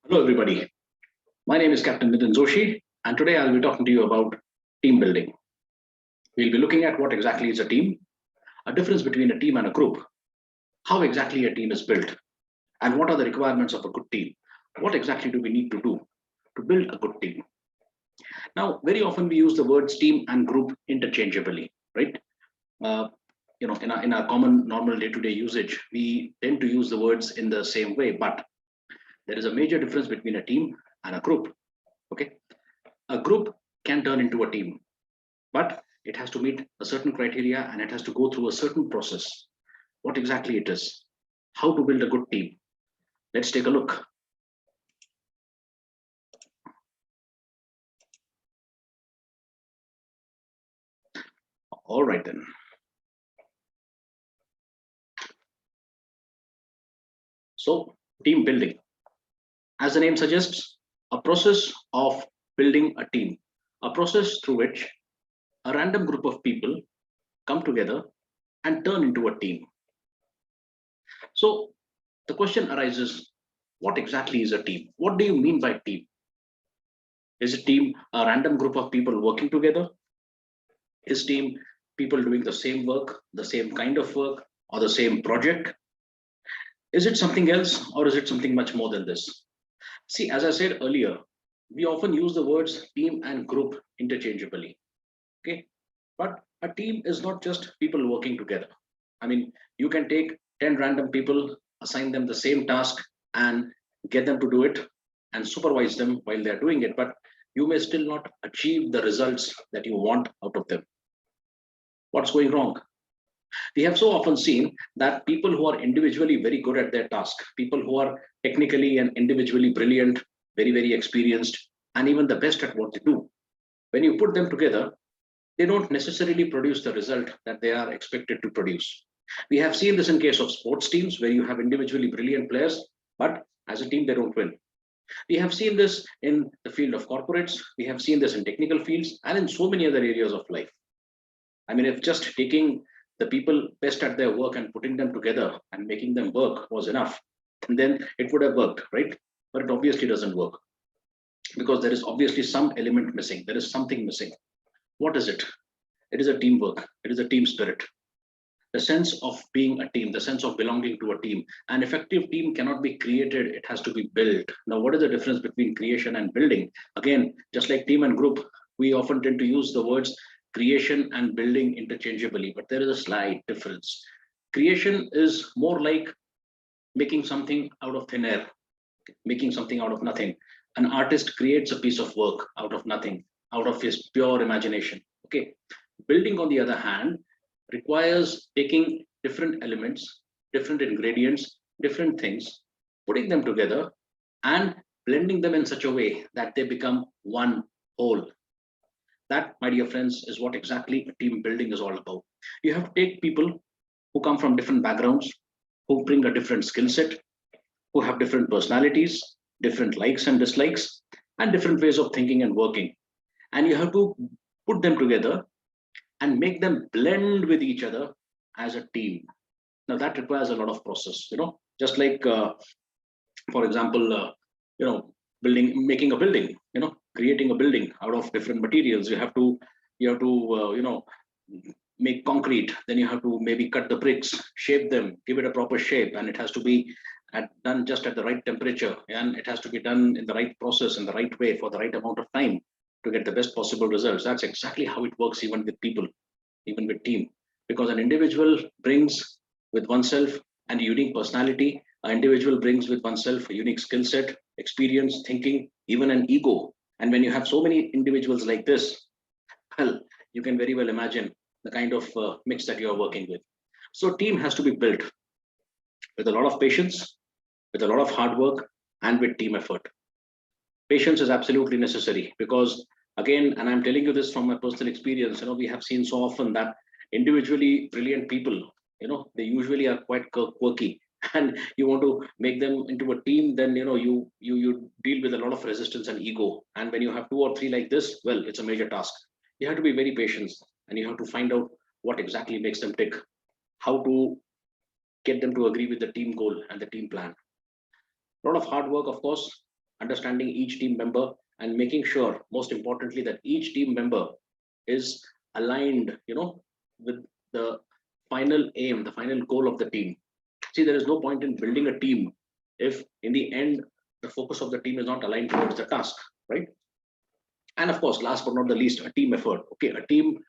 Hello, everybody. My name is Captain Nitin Joshi, and today I'll be talking to you about team building. We'll be looking at what exactly is a team, a difference between a team and a group, how exactly a team is built, and what are the requirements of a good team. What exactly do we need to do to build a good team? Now, very often we use the words team and group interchangeably, right? Uh, in our common normal day-to-day usage, we tend to use the words in the same way, but there is a major difference between a team and a group. Okay, a group can turn into a team, but it has to meet a certain criteria and it has to go through a certain process. What exactly it is, how to build a good team. Let's take a look. All right, then. So, team building, as the name suggests, a process of building a team, a process through which a random group of people come together and turn into a team. So, the question arises, what exactly is a team? What do you mean by team? Is a team a random group of people working together? Is team people doing the same work, the same kind of work, or the same project? Is it something else, or is it something much more than this? See, as I said earlier, we often use the words team and group interchangeably. Okay, but a team is not just people working together. I mean, you can take 10 random people, assign them the same task, and get them to do it and supervise them while they're doing it, but you may still not achieve the results that you want out of them. What's going wrong? We have so often seen that people who are individually very good at their task, people who are technically and individually brilliant, very experienced, and even the best at what they do, when you put them together, they don't necessarily produce the result that they are expected to produce. We have seen this in case of sports teams where you have individually brilliant players, but as a team, they don't win. We have seen this in the field of corporates. We have seen this in technical fields and in so many other areas of life. I mean, if just taking the people best at their work and putting them together and making them work was enough, then it would have worked, right? But it obviously doesn't work because there is obviously some element missing. There is something missing. What is it? It is a teamwork. It is a team spirit. The sense of being a team, the sense of belonging to a team. An effective team cannot be created, it has to be built. Now, what is the difference between creation and building? Again, just like team and group, we often tend to use the words creation and building interchangeably, but there is a slight difference. Creation is more like making something out of thin air, making something out of nothing. An artist creates a piece of work out of nothing, out of his pure imagination. Okay. Building, on the other hand, requires taking different elements, different ingredients, different things, putting them together and blending them in such a way that they become one whole. That, my dear friends, is what exactly team building is all about. You have to take people who come from different backgrounds, who bring a different skill set, who have different personalities, different likes and dislikes, and different ways of thinking and working. And you have to put them together and make them blend with each other as a team. Now that requires a lot of process, just like, for example, building, making a building, creating a building out of different materials. You have to make concrete, then you have to maybe cut the bricks, shape them, give it a proper shape, and it has to be done just at the right temperature, and it has to be done in the right process in the right way for the right amount of time to get the best possible results. That's exactly how it works, even with people, even with team, because an individual brings with oneself and a unique personality. An individual brings with oneself a unique skill set, experience, thinking, even an ego. And when you have so many individuals like this, well, you can very well imagine the kind of mix that you are working with. So team has to be built with a lot of patience, with a lot of hard work, and with team effort. Patience is absolutely necessary because, again, and I'm telling you this from my personal experience, we have seen so often that individually brilliant people, they usually are quite quirky, and you want to make them into a team, then you deal with a lot of resistance and ego. And when you have two or three like this, well, it's a major task. You have to be very patient, and you have to find out what exactly makes them tick, how to get them to agree with the team goal and the team plan. A lot of hard work, of course, understanding each team member and making sure, most importantly, that each team member is aligned, with the final aim, the final goal of the team. See, there is no point in building a team if in the end the focus of the team is not aligned towards the task, right? And of course, last but not the least, a team effort. Okay, a team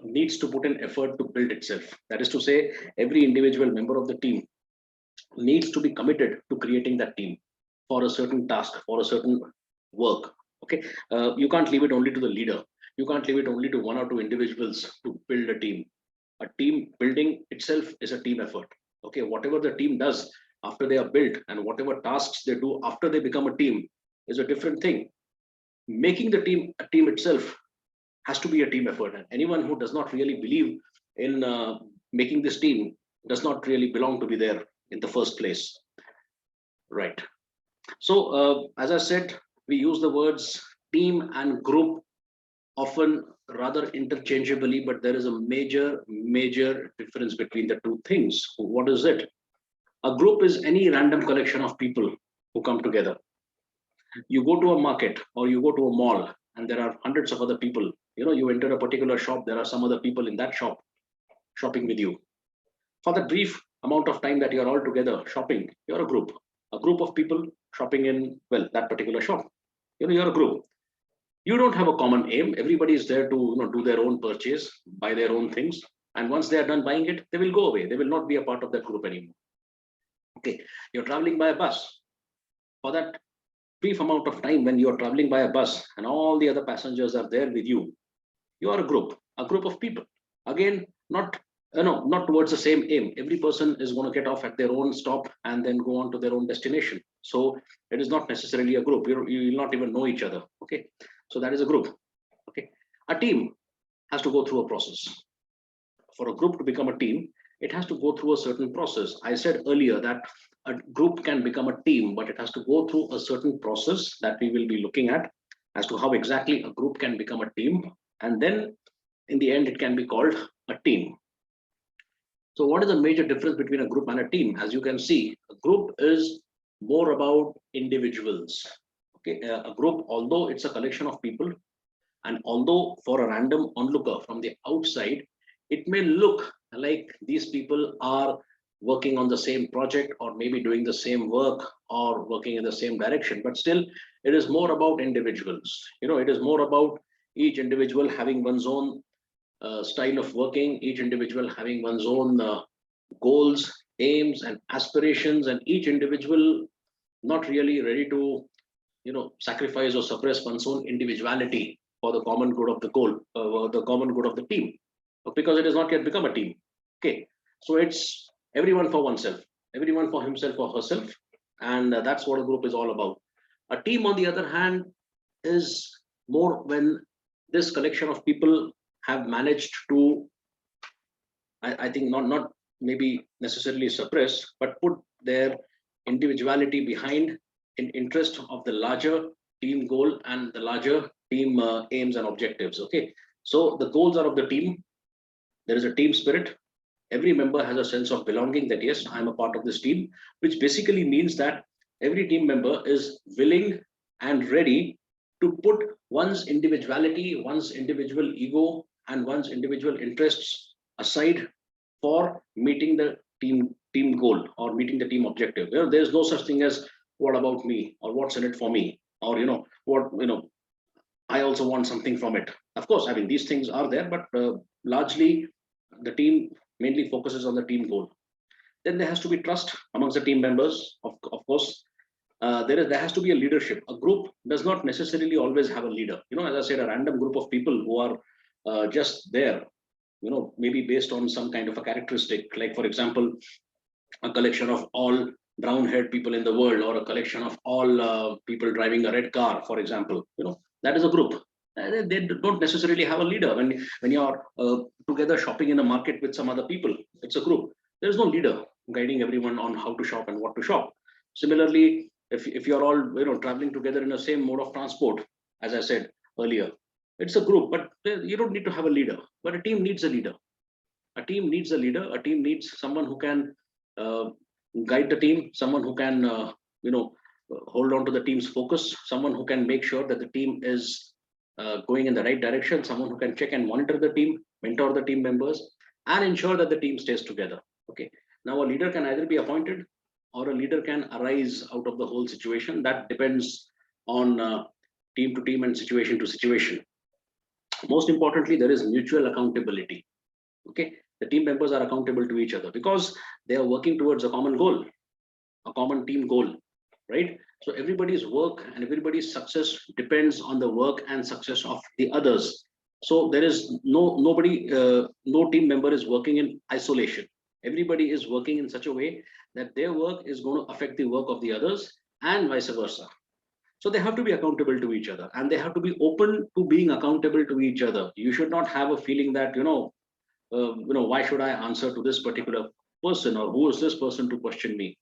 needs to put in effort to build itself. That is to say, every individual member of the team needs to be committed to creating that team for a certain task, for a certain work. Okay, you can't leave it only to the leader. You can't leave it only to one or two individuals to build a team. A team building itself is a team effort. Okay, whatever the team does after they are built and whatever tasks they do after they become a team is a different thing. Making the team a team itself has to be a team effort, and anyone who does not really believe in making this team does not really belong to be there in the first place, right? So as I said, we use the words team and group often rather interchangeably, but there is a major difference between the two things. What is it? A group is any random collection of people who come together. You go to a market or you go to a mall and there are hundreds of other people. You enter a particular shop, there are some other people in that shop shopping with you. For the brief amount of time that you're all together shopping, you're a group of people shopping in, well, that particular shop. You're a group. You don't have a common aim. Everybody is there to do their own purchase, buy their own things, and once they are done buying it, they will go away. They will not be a part of that group anymore. Okay, you're traveling by a bus. For that brief amount of time when you're traveling by a bus and all the other passengers are there with you, you are a group of people. Again, not towards the same aim. Every person is going to get off at their own stop and then go on to their own destination. So it is not necessarily a group. You will not even know each other. Okay, so that is a group. Okay, a team has to go through a process. For a group to become a team, it has to go through a certain process. I said earlier that a group can become a team, but it has to go through a certain process that we will be looking at as to how exactly a group can become a team. And then in the end, it can be called a team. So what is the major difference between a group and a team? As you can see, a group is more about individuals. Okay, a group, although it's a collection of people, and although for a random onlooker from the outside, it may look like these people are working on the same project or maybe doing the same work or working in the same direction, but still it is more about individuals. It is more about each individual having one's own style of working, each individual having one's own goals, aims, and aspirations, and each individual not really ready to, sacrifice or suppress one's own individuality for the common good of the goal, the common good of the team, because it has not yet become a team. Okay, so it's everyone for oneself, everyone for himself or herself, and that's what a group is all about. A team, on the other hand, is more when this collection of people have managed to, I think, not maybe necessarily suppress, but put their individuality behind in interest of the larger team goal and the larger team aims and objectives. Okay, so the goals are of the team. There is a team spirit. Every member has a sense of belonging, that yes, I'm a part of this team, which basically means that every team member is willing and ready to put one's individuality, one's individual ego, and one's individual interests aside for meeting the team goal or meeting the team objective. There's no such thing as what about me or what's in it for me, or what I also want something from it. Of course, I mean, these things are there, but largely the team mainly focuses on the team goal. Then there has to be trust amongst the team members. Of course, there has to be a leadership. A group does not necessarily always have a leader. As I said, a random group of people who are just there, maybe based on some kind of a characteristic, like for example, a collection of all brown-haired people in the world, or a collection of all people driving a red car, for example. That is a group. They don't necessarily have a leader. When you're together shopping in a market with some other people, it's a group. There is no leader guiding everyone on how to shop and what to shop. Similarly, if you're all traveling together in the same mode of transport, as I said earlier, it's a group, but you don't need to have a leader. But a team needs a leader. A team needs a leader. A team needs someone who can guide the team, someone who can hold on to the team's focus, someone who can make sure that the team is going in the right direction, someone who can check and monitor the team, mentor the team members, and ensure that the team stays together. Okay. Now, a leader can either be appointed or a leader can arise out of the whole situation. That depends on team to team and situation to situation. Most importantly, there is mutual accountability. Okay. The team members are accountable to each other because they are working towards a common goal, a common team goal, right? So everybody's work and everybody's success depends on the work and success of the others. So there is no team member is working in isolation. Everybody is working in such a way that their work is going to affect the work of the others and vice versa. So they have to be accountable to each other and they have to be open to being accountable to each other. You should not have a feeling that, why should I answer to this particular person, or who is this person to question me?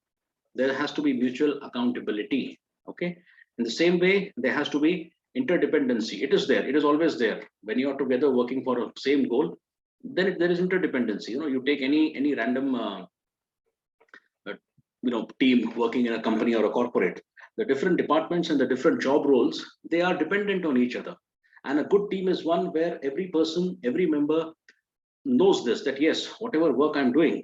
There has to be mutual accountability. Okay. In the same way, there has to be interdependency. It is there. It is always there. When you are together working for a same goal, then there is interdependency. You take any random team working in a company or a corporate. The different departments and the different job roles, they are dependent on each other. And a good team is one where every person, every member knows this, that yes, whatever work I'm doing,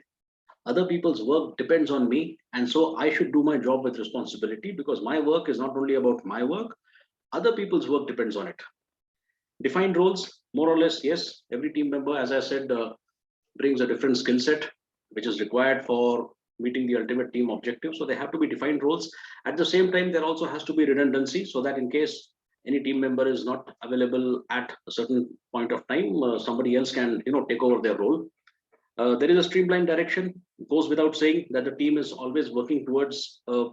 other people's work depends on me, and so I should do my job with responsibility, because my work is not only about my work, other people's work depends on it. Defined roles, more or less, yes, every team member, as I said, brings a different skill set which is required for meeting the ultimate team objective. So they have to be defined roles. At the same time, there also has to be redundancy, so that in case any team member is not available at a certain point of time, somebody else can take over their role. There is a streamlined direction. It goes without saying that the team is always working towards a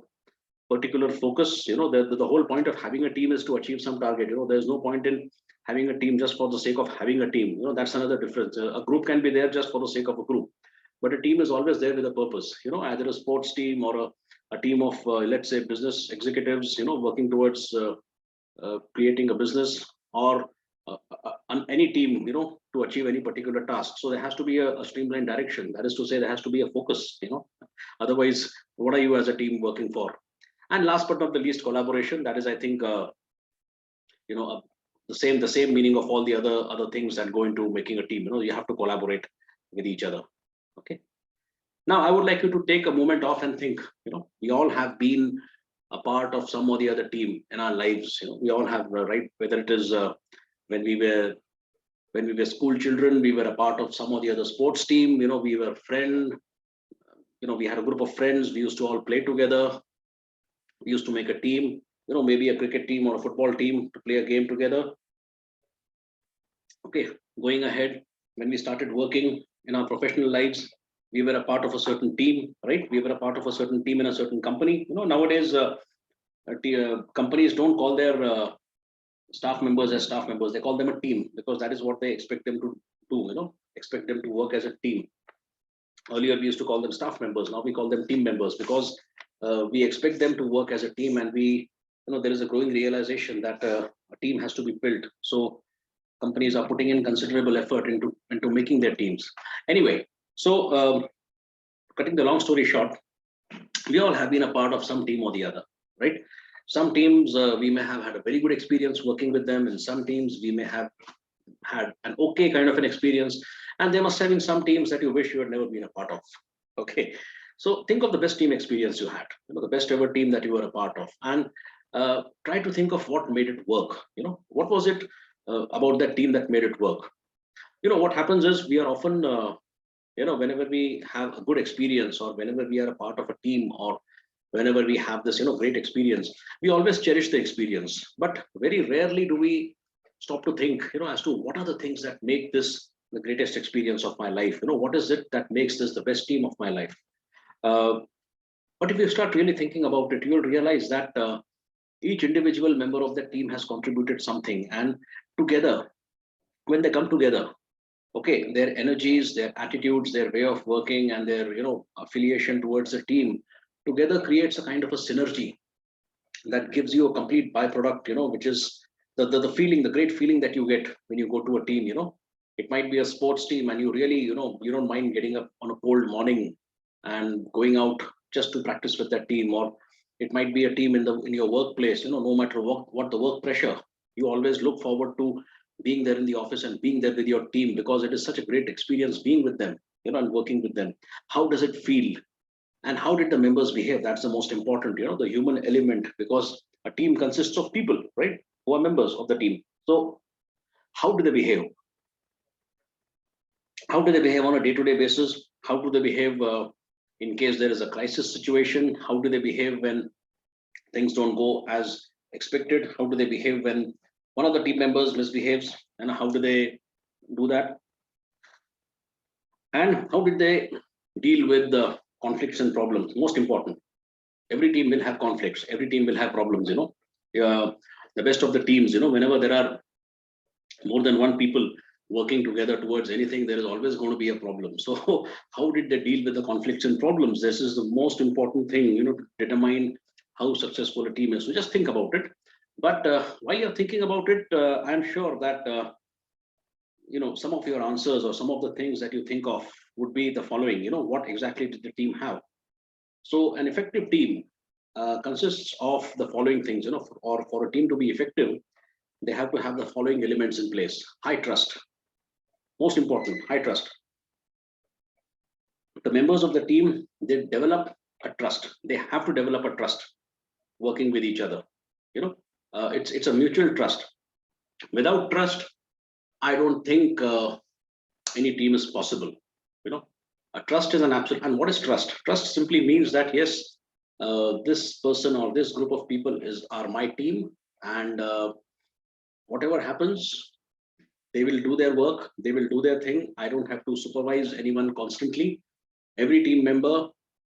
particular focus. The whole point of having a team is to achieve some target. There's no point in having a team just for the sake of having a team. That's another difference. A group can be there just for the sake of a group, but a team is always there with a purpose. Either a sports team or a team of let's say business executives. Working towards creating a business, or any team to achieve any particular task. So there has to be a streamlined direction. That is to say, there has to be a focus. Otherwise, what are you as a team working for? And last but not the least, collaboration. That is, I think, the same meaning of all the other things that go into making a team. You have to collaborate with each other. Okay. Now I would like you to take a moment off and think. We all have been a part of some or the other team in our lives. We all have, right? Whether it is when we were school children, we were a part of some or the other sports team. We were a friend. We had a group of friends. We used to all play together. We used to make a team. Maybe a cricket team or a football team to play a game together. Okay, going ahead, when we started working in our professional lives, we were a part of a certain team, right? We were a part of a certain team in a certain company. Nowadays, companies don't call their staff members as staff members. They call them a team, because that is what they expect them to do. Expect them to work as a team. Earlier, we used to call them staff members. Now we call them team members, because we expect them to work as a team, and there is a growing realization that a team has to be built. So companies are putting in considerable effort into making their teams. Anyway, so cutting the long story short, we all have been a part of some team or the other, right? Some teams we may have had a very good experience working with them, and some teams we may have had an okay kind of an experience, and there must have been some teams that you wish you had never been a part of. Okay, so think of the best team experience you had, the best ever team that you were a part of, and try to think of what made it work. What was it about that team that made it work? What happens is, we are often whenever we have a good experience, or whenever we are a part of a team, or whenever we have this great experience, we always cherish the experience, but very rarely do we stop to think as to what are the things that make this the greatest experience of my life. What is it that makes this the best team of my life? But if you start really thinking about it, you'll realize that each individual member of the team has contributed something, and together, when they come together, okay, their energies, their attitudes, their way of working, and their affiliation towards the team together creates a kind of a synergy that gives you a complete byproduct, which is the feeling, the great feeling that you get when you go to a team. It might be a sports team, and you really you don't mind getting up on a cold morning and going out just to practice with that team. Or It might be a team in your workplace. No matter what the work pressure, you always look forward to being there in the office and being there with your team, because it is such a great experience being with them, and working with them. How does it feel? And how did the members behave? That's the most important, the human element, because a team consists of people, right, who are members of the team. So how do they behave? How do they behave on a day-to-day basis? How do they behave in case there is a crisis situation? How do they behave when things don't go as expected? How do they behave when one of the team members misbehaves? And how do they do that? And how did they deal with the conflicts and problems? Most important, every team will have conflicts. Every team will have problems. The best of the teams. Whenever there are more than one people working together towards anything, there is always going to be a problem. So how did they deal with the conflicts and problems? This is the most important thing, to determine how successful a team is. So just think about it. But while you're thinking about it, I'm sure that some of your answers or some of the things that you think of would be the following. What exactly did the team have? So an effective team consists of the following things. Or for a team to be effective, they have to have the following elements in place. High trust. Most important, high trust. The members of the team, they develop a trust. They have to develop a trust working with each other. It's a mutual trust. Without trust, I don't think any team is possible. A trust is an absolute. And what is trust? Trust simply means that yes, this person or this group of people are my team, and whatever happens, they will do their work, they will do their thing. I don't have to supervise anyone constantly. Every team member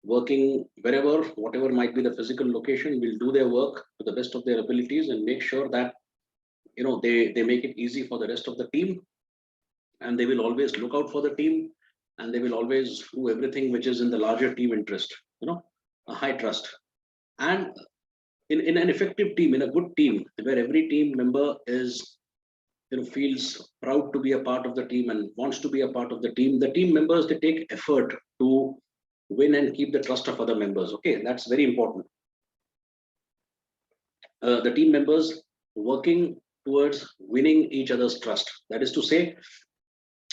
working wherever, whatever might be the physical location, will do their work to the best of their abilities and make sure that they make it easy for the rest of the team, and they will always look out for the team, and they will always do everything which is in the larger team interest. A high trust. And in an effective team, in a good team, where every team member is feels proud to be a part of the team and wants to be a part of the team members, they take effort to win and keep the trust of other members. Okay, that's very important. The team members working towards winning each other's trust. That is to say,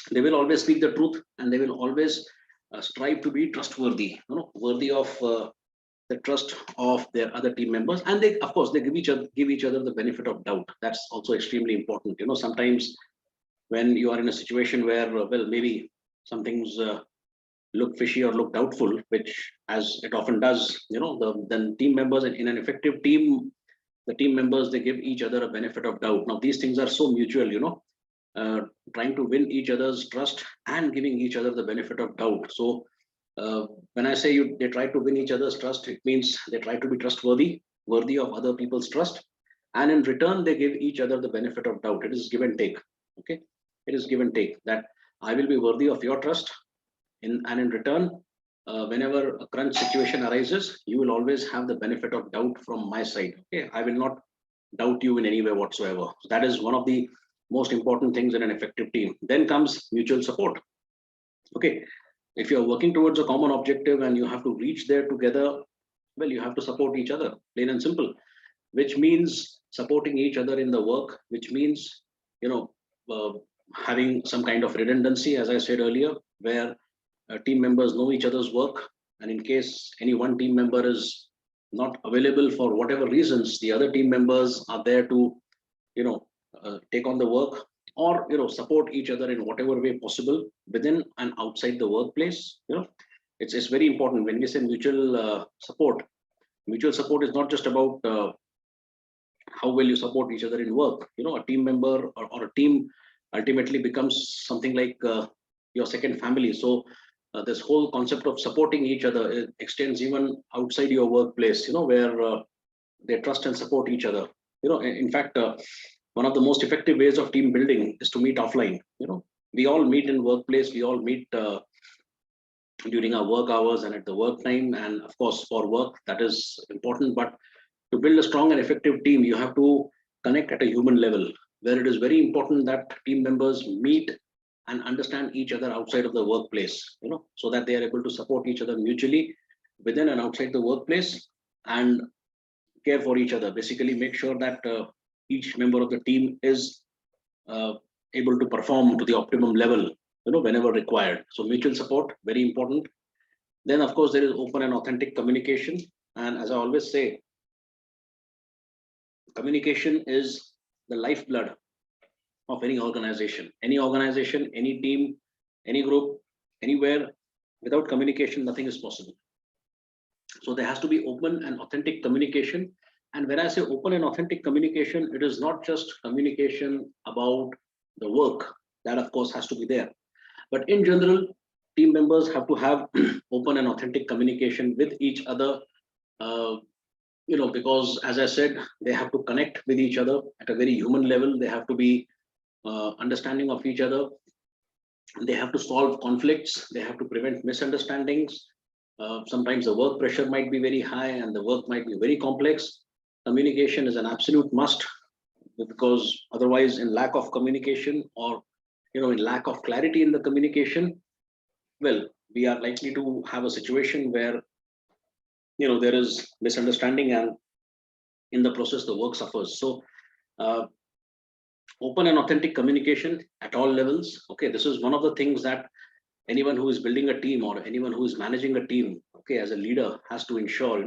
they will always speak the truth, and they will always strive to be trustworthy, worthy of the trust of their other team members. And they, of course, they give each other the benefit of doubt. That's also extremely important. Sometimes when you are in a situation where maybe some things look fishy or look doubtful, which as it often does, then team members in an effective team, the team members, they give each other a benefit of doubt. Now these things are so mutual, trying to win each other's trust and giving each other the benefit of doubt. So when I say they try to win each other's trust, it means they try to be trustworthy, worthy of other people's trust, and in return they give each other the benefit of doubt. It is give and take. Okay, it is give and take, that I will be worthy of your trust, and in return, whenever a crunch situation arises, you will always have the benefit of doubt from my side. Okay, I will not doubt you in any way whatsoever. So that is one of the most important things in an effective team. Then comes mutual support. Okay, if you're working towards a common objective and you have to reach there together, well, you have to support each other, plain and simple, which means supporting each other in the work, which means, having some kind of redundancy, as I said earlier, where team members know each other's work. And in case any one team member is not available for whatever reasons, the other team members are there to, take on the work, or support each other in whatever way possible within and outside the workplace. It's very important when we say mutual support. Mutual support is not just about how well you support each other in work. A team member or a team ultimately becomes something like your second family. So this whole concept of supporting each other extends even outside your workplace, where they trust and support each other. In fact, one of the most effective ways of team building is to meet offline. We all meet in workplace, we all meet during our work hours and at the work time, and of course for work, that is important. But to build a strong and effective team, you have to connect at a human level, where it is very important that team members meet and understand each other outside of the workplace, so that they are able to support each other mutually within and outside the workplace. And care for each other. Basically, make sure that each member of the team is able to perform to the optimum level, whenever required. So mutual support, very important. Then, of course, there is open and authentic communication. And as I always say, communication is the lifeblood of any organization. Any organization, any team, any group, anywhere, without communication, nothing is possible. So there has to be open and authentic communication. And when I say open and authentic communication, it is not just communication about the work. That, of course, has to be there. But in general, team members have to have open and authentic communication with each other, because as I said, they have to connect with each other at a very human level. They have to be understanding of each other. They have to solve conflicts. They have to prevent misunderstandings. Sometimes the work pressure might be very high and the work might be very complex. Communication is an absolute must, because otherwise, in lack of communication, or in lack of clarity in the communication, well, we are likely to have a situation where there is misunderstanding, and in the process the work suffers. So open and authentic communication at all levels. Okay, this is one of the things that anyone who is building a team, or anyone who is managing a team, okay, as a leader, has to ensure.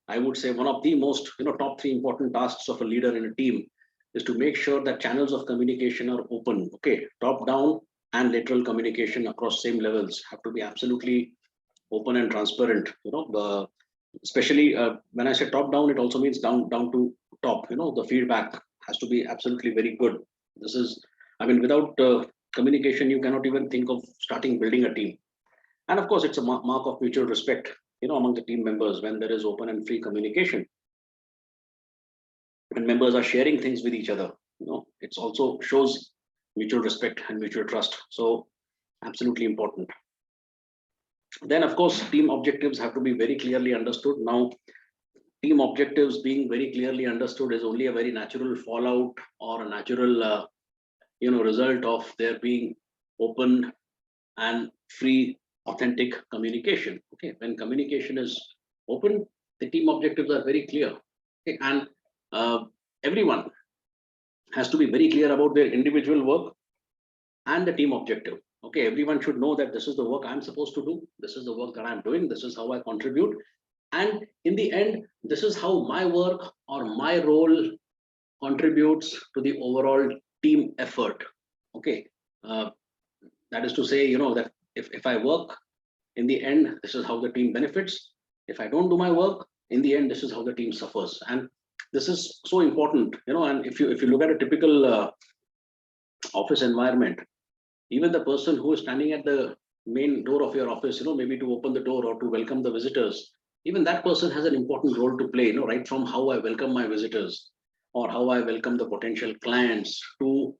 I would say one of the most top three important tasks of a leader in a team is to make sure that channels of communication are open. Okay, top down and lateral communication across same levels have to be absolutely open and transparent. Especially when I say top down, it also means down to top. The feedback has to be absolutely very good. This is, without communication, you cannot even think of starting building a team. And of course, it's a mark of mutual respect, among the team members, when there is open and free communication. When members are sharing things with each other, it also shows mutual respect and mutual trust. So absolutely important. Then, of course, team objectives have to be very clearly understood. Now, team objectives being very clearly understood is only a very natural fallout, or a natural result of there being open and free, authentic communication. Okay, when communication is open, the team objectives are very clear. Okay, and everyone has to be very clear about their individual work and the team objective. Okay, everyone should know that this is the work I'm supposed to do. This is the work that I'm doing. This is how I contribute. And in the end, this is how my work or my role contributes to the overall team effort. Okay, that is to say, that if I work, in the end, this is how the team benefits. If I don't do my work, in the end, this is how the team suffers. And this is so important, and if you look at a typical office environment, even the person who is standing at the main door of your office, maybe to open the door or to welcome the visitors, even that person has an important role to play, right from how I welcome my visitors, or how I welcome the potential clients, to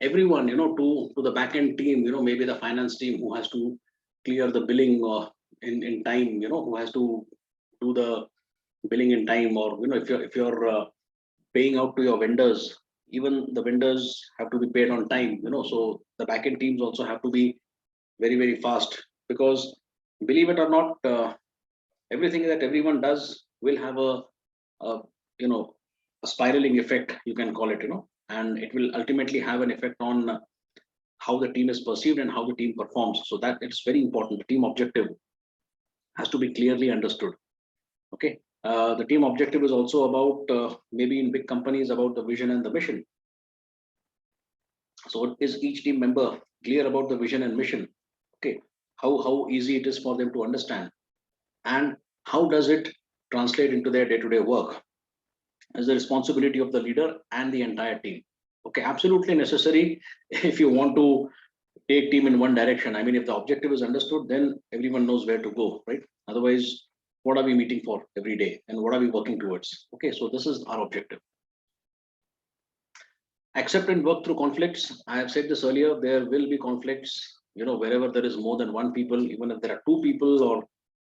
everyone, to the back end team, maybe the finance team who has to clear the billing in time, who has to do the billing in time, or if you're paying out to your vendors, even the vendors have to be paid on time. So the backend teams also have to be very, very fast, because believe it or not, everything that everyone does will have a a spiraling effect, you can call it, and it will ultimately have an effect on how the team is perceived and how the team performs. So that it's very important. The team objective has to be clearly understood. Okay, the team objective is also about, maybe in big companies, about the vision and the mission. So is each team member clear about the vision and mission? Okay, how easy it is for them to understand, and how does it translate into their day-to-day work, as the responsibility of the leader and the entire team. Okay, absolutely necessary if you want to take team in one direction. If the objective is understood, then everyone knows where to go, right? Otherwise, what are we meeting for every day, and what are we working towards? Okay, so this is our objective. Accept and work through conflicts. I have said this earlier, there will be conflicts, wherever there is more than one people, even if there are two people or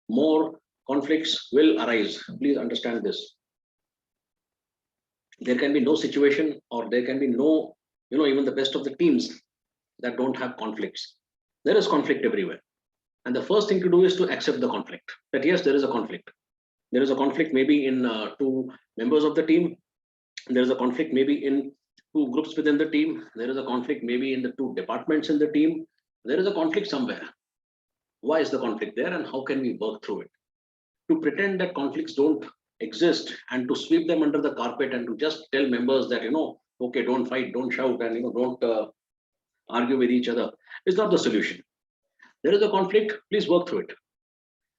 more, conflicts will arise. Please understand this. There can be no situation, or there can be no, even the best of the teams that don't have conflicts. There is conflict everywhere. And the first thing to do is to accept the conflict, that yes, there is a conflict. There is a conflict maybe in two members of the team. There is a conflict maybe in two groups within the team. There is a conflict maybe in the two departments in the team. There is a conflict somewhere. Why is the conflict there, and how can we work through it? To pretend that conflicts don't exist and to sweep them under the carpet and to just tell members that, okay, don't fight, don't shout, and don't argue with each other is not the solution. There is a conflict, please work through it.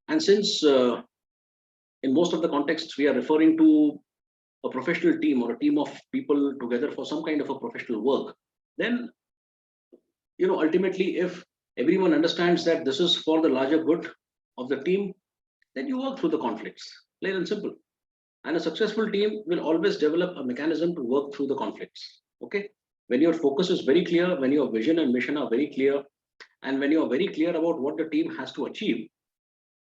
And since in most of the contexts we are referring to a professional team or a team of people together for some kind of a professional work, then ultimately, if everyone understands that this is for the larger good of the team, then you work through the conflicts, plain and simple. And a successful team will always develop a mechanism to work through the conflicts. Okay, when your focus is very clear, when your vision and mission are very clear, and when you are very clear about what the team has to achieve,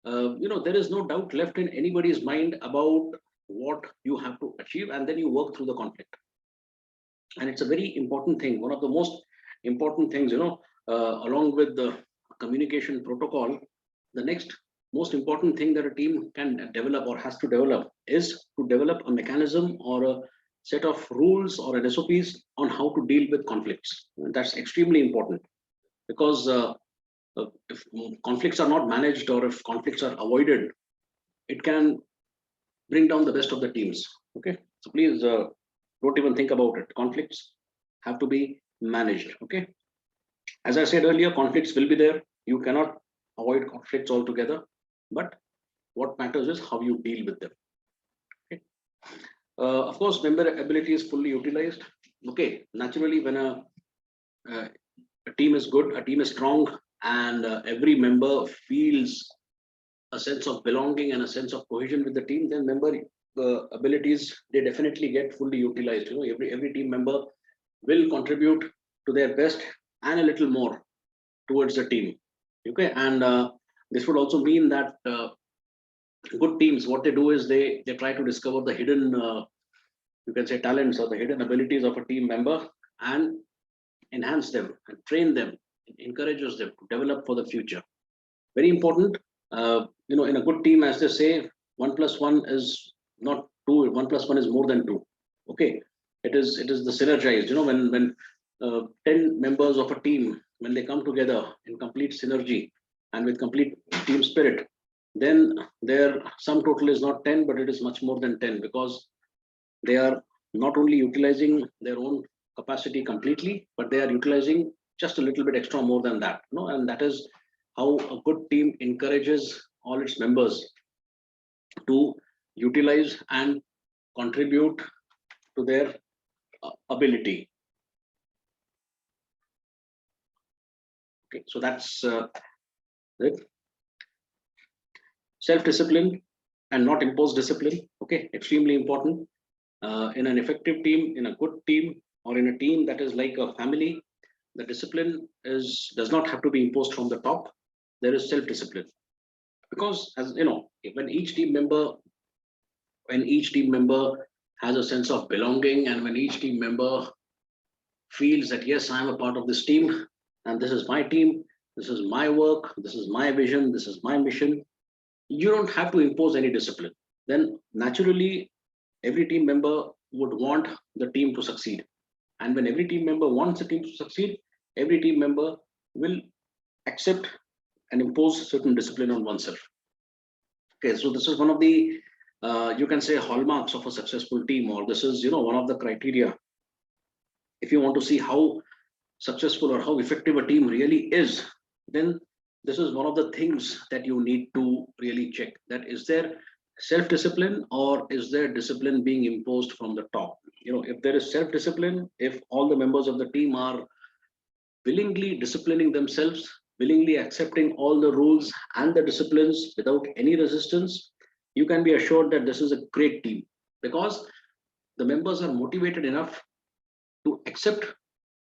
there is no doubt left in anybody's mind about what you have to achieve, and then you work through the conflict. And it's a very important thing, one of the most important things, along with the communication protocol. The next most important thing that a team can develop or has to develop is to develop a mechanism or a set of rules or an SOPs on how to deal with conflicts. And that's extremely important, because if conflicts are not managed or if conflicts are avoided, it can bring down the best of the teams. Okay, so please don't even think about it. Conflicts have to be managed. Okay, as I said earlier, conflicts will be there. You cannot avoid conflicts altogether, but what matters is how you deal with them. Okay. Of course, member ability is fully utilized. Okay, naturally, when a team is good, a team is strong, and every member feels a sense of belonging and a sense of cohesion with the team, then member abilities, they definitely get fully utilized. Every team member will contribute to their best and a little more towards the team. Okay, and this would also mean that good teams, what they do is they try to discover the hidden, you can say, talents or the hidden abilities of a team member and enhance them and train them, encourages them to develop for the future. Very important. In a good team, as they say, 1+1 is not 2. 1+1 is more than 2. Okay, it is the synergized. When 10 members of a team, when they come together in complete synergy and with complete team spirit, then their sum total is not 10, but it is much more than 10, because they are not only utilizing their own capacity completely, but they are utilizing just a little bit extra more than that. And that is how a good team encourages all its members to utilize and contribute to their ability. Okay, so that's it. Self-discipline and not imposed discipline. Okay, extremely important. In an effective team, in a good team, or in a team that is like a family, the discipline does not have to be imposed from the top. There is self-discipline, because, as you know, when each team member has a sense of belonging, and when each team member feels that, yes, I'm a part of this team, and this is my team, this is my work, this is my vision, this is my mission, you don't have to impose any discipline. Then naturally, every team member would want the team to succeed. And when every team member wants the team to succeed, every team member will accept and impose certain discipline on oneself. Okay, so this is one of the, you can say, hallmarks of a successful team, or this is, one of the criteria. If you want to see how successful or how effective a team really is, then this is one of the things that you need to really check. That is there self-discipline, or is there discipline being imposed from the top? If there is self-discipline, if all the members of the team are willingly disciplining themselves, willingly accepting all the rules and the disciplines without any resistance, you can be assured that this is a great team, because the members are motivated enough to accept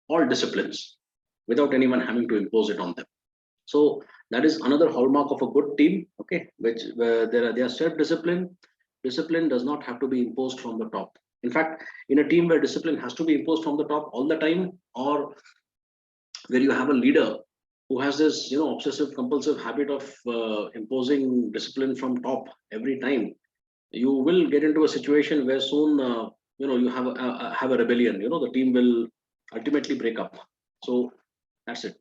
all disciplines without anyone having to impose it on them. So that is another hallmark of a good team. Okay, which they are self-discipline. Discipline does not have to be imposed from the top. In fact, in a team where discipline has to be imposed from the top all the time, or where you have a leader who has this obsessive compulsive habit of imposing discipline from top every time, you will get into a situation where soon, you have a rebellion. The team will ultimately break up. So that's it.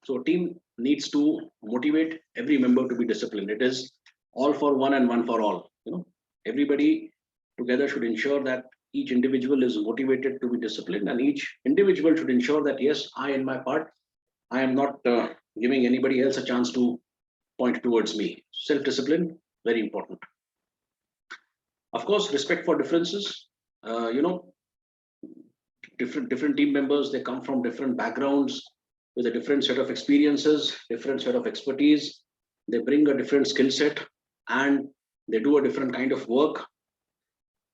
So team needs to motivate every member to be disciplined. It is all for one and one for all. Everybody together should ensure that each individual is motivated to be disciplined, and each individual should ensure that yes, I in my part, I am not giving anybody else a chance to point towards me. Self-discipline, very important. Of course, respect for differences. Different team members, they come from different backgrounds with a different set of experiences, different set of expertise. They bring a different skill set, and they do a different kind of work.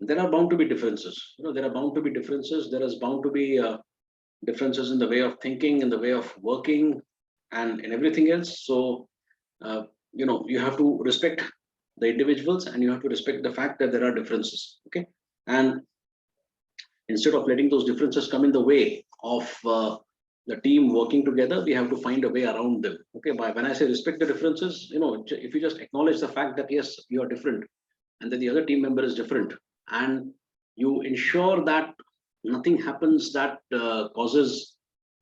There are bound to be differences. There are bound to be differences. There is bound to be differences in the way of thinking, in the way of working, and in everything else. So you have to respect the individuals, and you have to respect the fact that there are differences. Okay. And instead of letting those differences come in the way of the team working together, we have to find a way around them. Okay. But when I say respect the differences, if you just acknowledge the fact that yes, you are different, and then the other team member is different, and you ensure that nothing happens that causes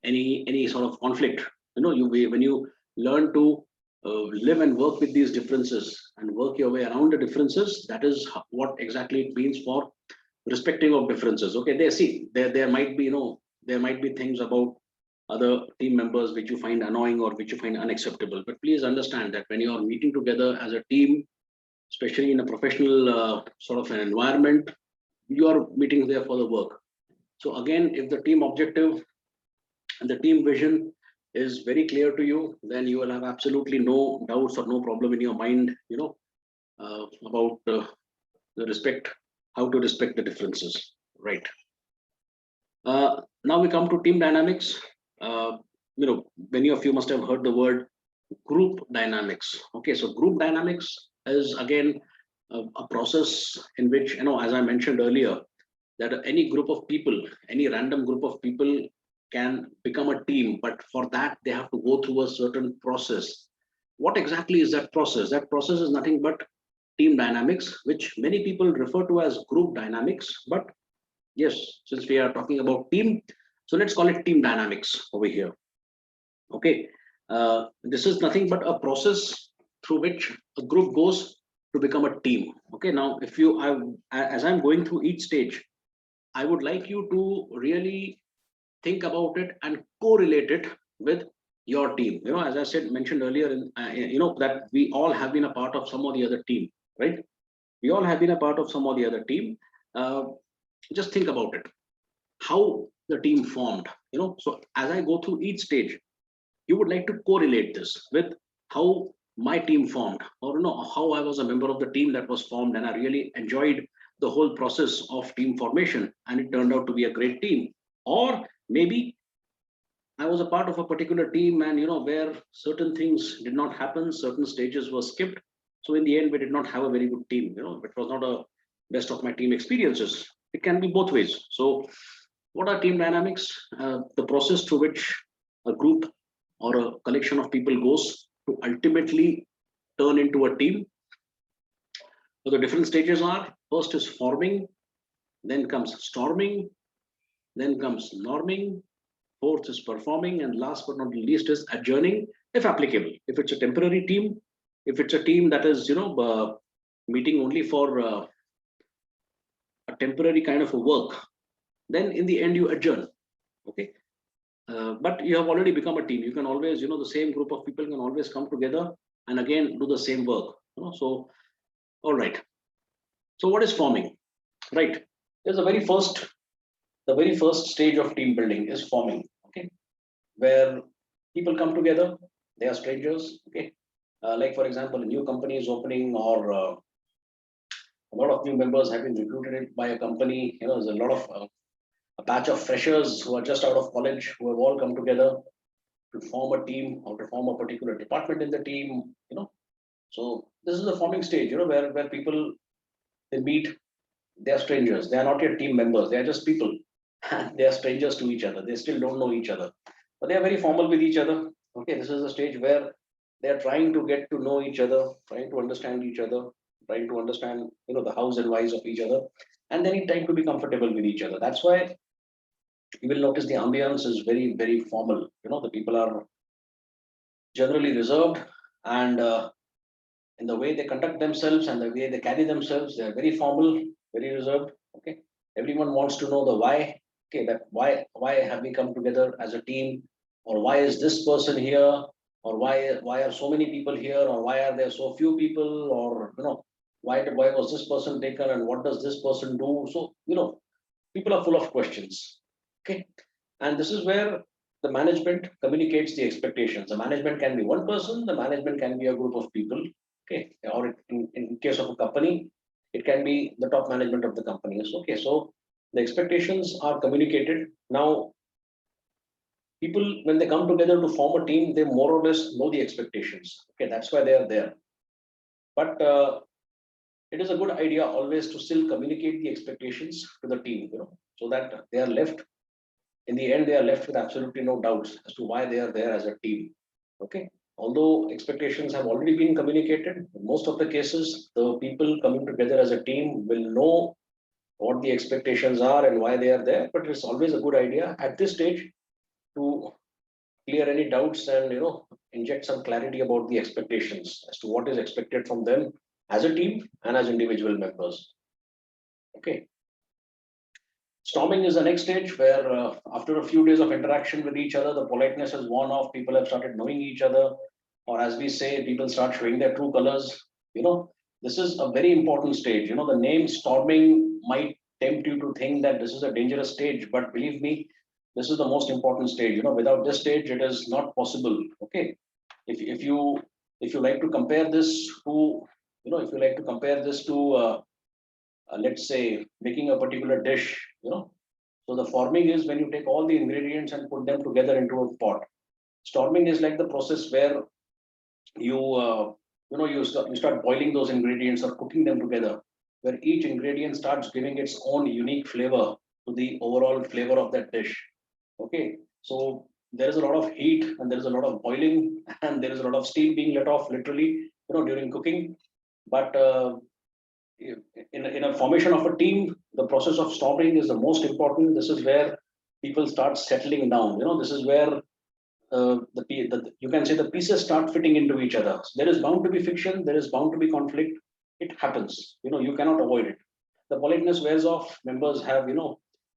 any sort of conflict. When you learn to live and work with these differences and work your way around the differences, that is what exactly it means for respecting of differences. Okay, there might be there might be things about other team members which you find annoying or which you find unacceptable, but please understand that when you are meeting together as a team, especially in a professional sort of an environment, you are meeting there for the work. So again, if the team objective and the team vision is very clear to you, then you will have absolutely no doubts or no problem in your mind, about the respect, how to respect the differences, right? Now we come to team dynamics. Many of you must have heard the word group dynamics. Okay, so group dynamics is again a process in which, as I mentioned earlier, that any group of people, any random group of people can become a team, but for that they have to go through a certain process. What exactly is that process? That process is nothing but team dynamics, which many people refer to as group dynamics. But yes, since we are talking about team, so let's call it team dynamics over here. Okay, this is nothing but a process through which a group goes to become a team. Okay, now if as I'm going through each stage, I would like you to really think about it and correlate it with your team. As I mentioned earlier, that we all have been a part of some or the other team, right? We all have been a part of some or the other team. Just think about it, how the team formed. So as I go through each stage, you would like to correlate this with how my team formed, or how I was a member of the team that was formed, and I really enjoyed the whole process of team formation, and it turned out to be a great team. Or maybe I was a part of a particular team, and where certain things did not happen, certain stages were skipped. So in the end, we did not have a very good team. It was not a best of my team experiences. It can be both ways. So what are team dynamics? The process through which a group or a collection of people goes to ultimately turn into a team. So the different stages are: first is forming, then comes storming, then comes norming, fourth is performing, and last but not least is adjourning, if applicable. If it's a temporary team, if it's a team that is meeting only for a temporary kind of a work, then in the end you adjourn. Okay. But you have already become a team. You can always, the same group of people can always come together and again do the same work. So, all right. So what is forming? Right. There's the very first stage of team building is forming. Okay, where people come together. They are strangers. Okay, like for example, a new company is opening, or a lot of new members have been recruited by a company. There's a lot of a batch of freshers who are just out of college who have all come together to form a team or to form a particular department in the team. So this is the forming stage. Where people, they meet. They are strangers. They are not yet team members. They are just people. They are strangers to each other. They still don't know each other, but they are very formal with each other. Okay, this is the stage where they are trying to get to know each other, trying to understand each other, trying to understand, the hows and whys of each other, and then trying to be comfortable with each other. That's why you will notice the ambience is very, very formal. The people are generally reserved, and in the way they conduct themselves and the way they carry themselves, they are very formal, very reserved. Okay, everyone wants to know the why. Okay, that why have we come together as a team, or why is this person here, or why are so many people here, or why are there so few people, or why was this person taken, and what does this person do? So people are full of questions. Okay, and this is where the management communicates the expectations. The management can be one person, the management can be a group of people. Okay, or in case of a company, it can be the top management of the company. Okay, so the expectations are communicated. Now, people, when they come together to form a team, they more or less know the expectations. Okay, that's why they are there. But it is a good idea always to still communicate the expectations to the team, so that they are left, in the end, they are left with absolutely no doubts as to why they are there as a team. Okay, although expectations have already been communicated, in most of the cases, the people coming together as a team will know what the expectations are and why they are there. But it's always a good idea at this stage to clear any doubts and inject some clarity about the expectations as to what is expected from them as a team and as individual members. Okay, storming is the next stage where, after a few days of interaction with each other, the politeness has worn off. People have started knowing each other, or as we say, people start showing their true colors. This is a very important stage. The name storming might tempt you to think that this is a dangerous stage, but believe me, this is the most important stage. Without this stage, it is not possible. Okay, if you like to compare this to, if you like to compare this to, let's say, making a particular dish, so the forming is when you take all the ingredients and put them together into a pot. Storming is like the process where you you start boiling those ingredients or cooking them together, where each ingredient starts giving its own unique flavor to the overall flavor of that dish. Okay, so there is a lot of heat and there is a lot of boiling and there is a lot of steam being let off, literally, during cooking. But in a formation of a team, the process of storming is the most important. This is where people start settling down. This is where you can say the pieces start fitting into each other. There is bound to be friction. There is bound to be conflict. It happens. You cannot avoid it. The politeness wears off. Members have,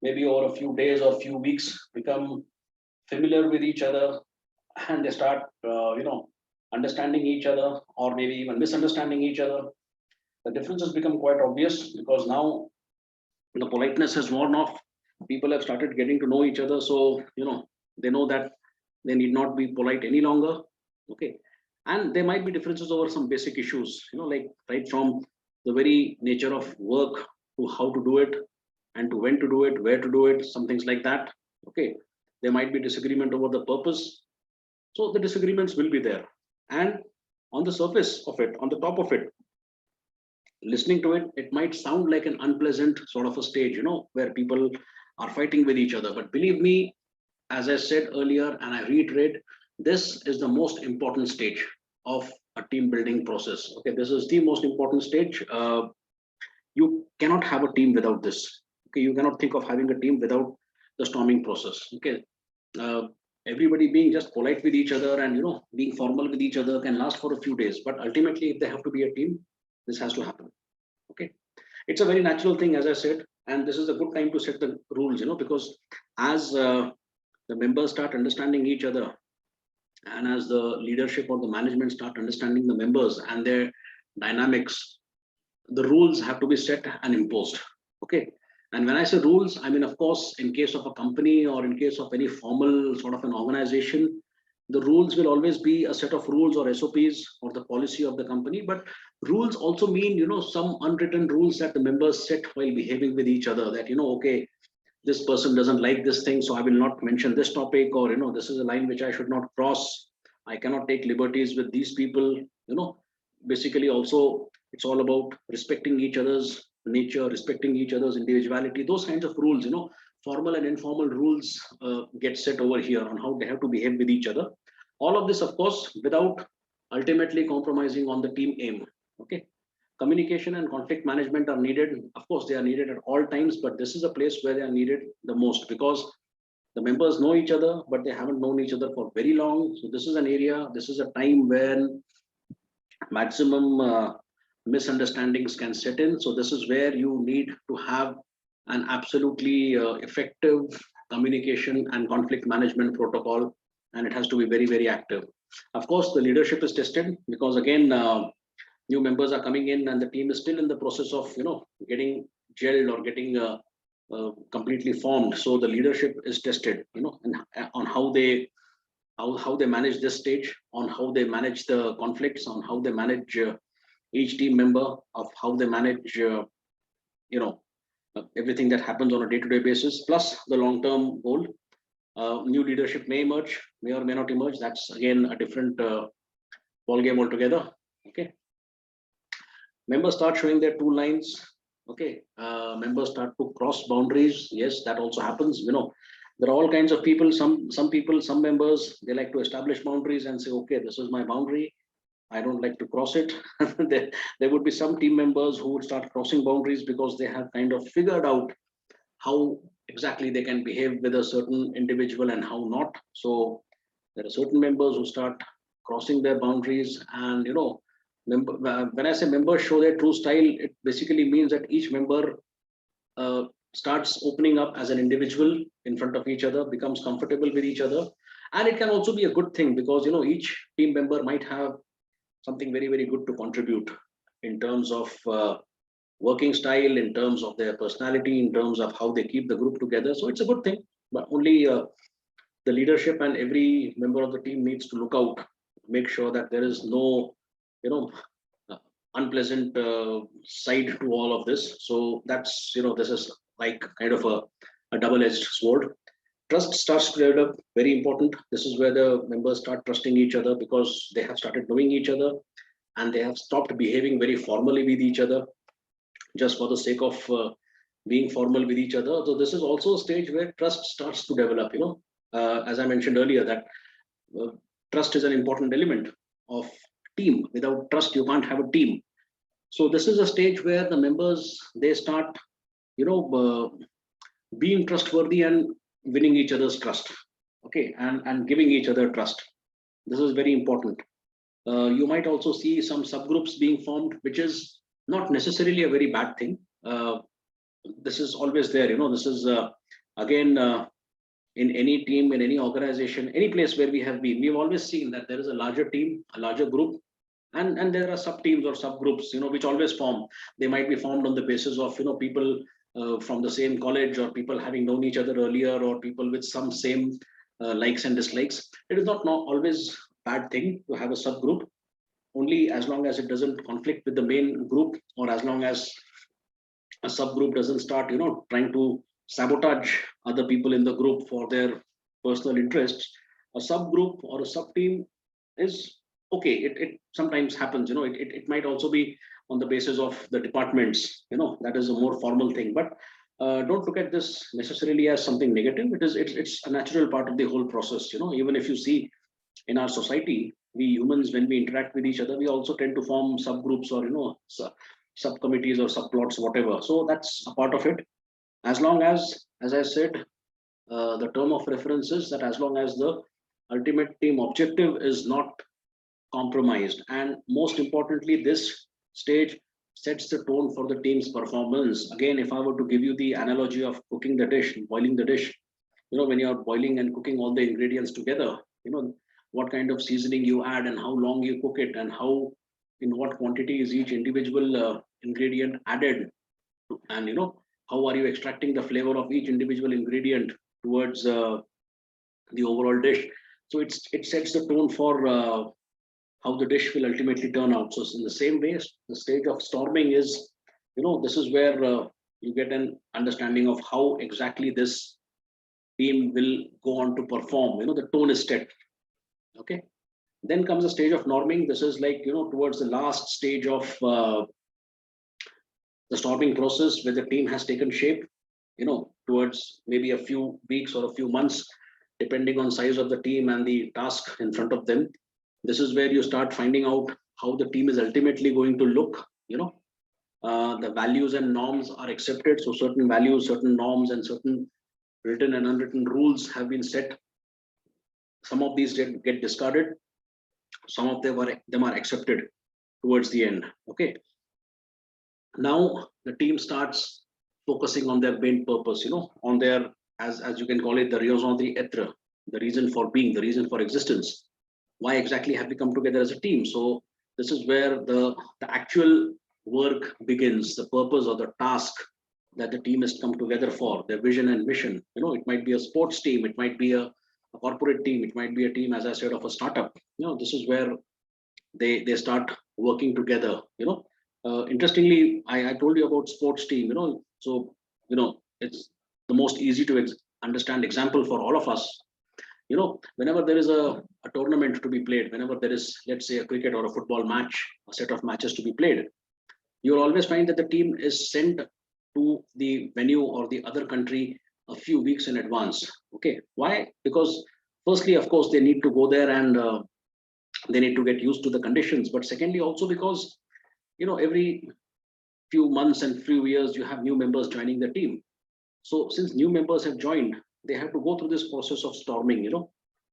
maybe over a few days or few weeks become familiar with each other, and they start, understanding each other, or maybe even misunderstanding each other. The differences become quite obvious because now the politeness has worn off. People have started getting to know each other, so they know that they need not be polite any longer. Okay, and there might be differences over some basic issues, like right from the very nature of work to how to do it, and to when to do it, where to do it, some things like that. Okay, there might be disagreement over the purpose, so the disagreements will be there. And on the surface of it, on the top of it, listening to it, it might sound like an unpleasant sort of a stage, where people are fighting with each other. But believe me, as I said earlier, and I reiterate, this is the most important stage of a team building process. Okay, this is the most important stage. You cannot have a team without this. Okay, you cannot think of having a team without the storming process. Okay, uh, everybody being just polite with each other and being formal with each other can last for a few days, but ultimately, if they have to be a team, this has to happen. Okay, it's a very natural thing, as I said, and this is a good time to set the rules, because as the members start understanding each other, and as the leadership or the management start understanding the members and their dynamics, the rules have to be set and imposed. Okay, and when I say rules, I mean, of course, in case of a company or in case of any formal sort of an organization, the rules will always be a set of rules or SOPs or the policy of the company. But rules also mean, some unwritten rules that the members set while behaving with each other, that okay, this person doesn't like this thing, so I will not mention this topic, or this is a line which I should not cross. I cannot take liberties with these people. Basically, also, it's all about respecting each other's nature, respecting each other's individuality. Those kinds of rules, formal and informal rules, get set over here on how they have to behave with each other. All of this, of course, without ultimately compromising on the team aim. Okay, communication and conflict management are needed. Of course, they are needed at all times, but this is a place where they are needed the most, because the members know each other, but they haven't known each other for very long. So this is an area, this is a time when maximum misunderstandings can set in. So this is where you need to have an absolutely effective communication and conflict management protocol, and it has to be very, very active. Of course, the leadership is tested, because again, new members are coming in and the team is still in the process of getting gelled or getting completely formed. So the leadership is tested, and on how they manage this stage, on how they manage the conflicts, on how they manage each team member, of how they manage everything that happens on a day-to-day basis, plus the long-term goal. New leadership may emerge, may or may not emerge. That's again a different ball game altogether. Okay. Members start showing their true lines. Okay. Members start to cross boundaries. Yes, that also happens. There are all kinds of people. Some people, some members, they like to establish boundaries and say, okay, this is my boundary, I don't like to cross it. There would be some team members who would start crossing boundaries because they have kind of figured out how exactly they can behave with a certain individual and how not. So there are certain members who start crossing their boundaries, and when I say members show their true style, it basically means that each member starts opening up as an individual in front of each other, becomes comfortable with each other. And it can also be a good thing, because each team member might have something very, very good to contribute in terms of working style, in terms of their personality, in terms of how they keep the group together. So it's a good thing, but only the leadership and every member of the team needs to look out, make sure that there is no uh, unpleasant side to all of this. So that's this is like kind of a double-edged sword. Trust starts to develop, very important. This is where the members start trusting each other, because they have started knowing each other and they have stopped behaving very formally with each other just for the sake of being formal with each other. So this is also a stage where trust starts to develop. As I mentioned earlier, that uh, trust is an important element of team. Without trust, you can't have a team. So this is a stage where the members, they start being trustworthy and winning each other's trust. Okay, and giving each other trust. This is very important. You might also see some subgroups being formed, which is not necessarily a very bad thing. This is always there. This is again in any team, in any organization, any place where we have been, we've always seen that there is a larger team, a larger group, and there are sub teams or subgroups, which always form. They might be formed on the basis of people from the same college, or people having known each other earlier, or people with some same likes and dislikes. It is not always bad thing to have a subgroup, only as long as it doesn't conflict with the main group, or as long as a subgroup doesn't start trying to sabotage other people in the group for their personal interests. A subgroup or a sub team is okay. It sometimes happens. It might also be on the basis of the departments. That is a more formal thing, but don't look at this necessarily as something negative. It's a natural part of the whole process. Even if you see in our society, we humans, when we interact with each other, we also tend to form subgroups, or subcommittees or subplots, whatever. So that's a part of it. As long as I said, the term of reference is that as long as the ultimate team objective is not compromised, and most importantly, this stage sets the tone for the team's performance. Again, if I were to give you the analogy of cooking the dish, boiling the dish, when you're boiling and cooking all the ingredients together, what kind of seasoning you add and how long you cook it, and how, in what quantity is each individual ingredient added, and how are you extracting the flavor of each individual ingredient towards the overall dish. So it sets the tone for how the dish will ultimately turn out. So in the same way, the stage of storming is, this is where you get an understanding of how exactly this team will go on to perform. The tone is set. Okay. Then comes the stage of norming. This is like, towards the last stage of the storming process, where the team has taken shape, towards maybe a few weeks or a few months, depending on size of the team and the task in front of them. This is where you start finding out how the team is ultimately going to look, The values and norms are accepted. So certain values, certain norms, and certain written and unwritten rules have been set. Some of these get discarded. Some of them are accepted towards the end. Okay. Now the team starts focusing on their main purpose, on their, as you can call it, the raison d'etre, the reason for being, the reason for existence. Why exactly have we come together as a team? So this is where the actual work begins, the purpose or the task that the team has come together for, their vision and mission. It might be a sports team, it might be a corporate team, it might be a team, as I said, of a startup. This is where they start working together. Interestingly, I told you about sports team. So it's the most easy to understand example for all of us. Whenever there is a tournament to be played, whenever there is, let's say, a cricket or a football match, a set of matches to be played, you'll always find that the team is sent to the venue or the other country a few weeks in advance. Okay, why? Because firstly, of course, they need to go there, and they need to get used to the conditions. But secondly, also because every few months and few years you have new members joining the team. So since new members have joined, they have to go through this process of storming,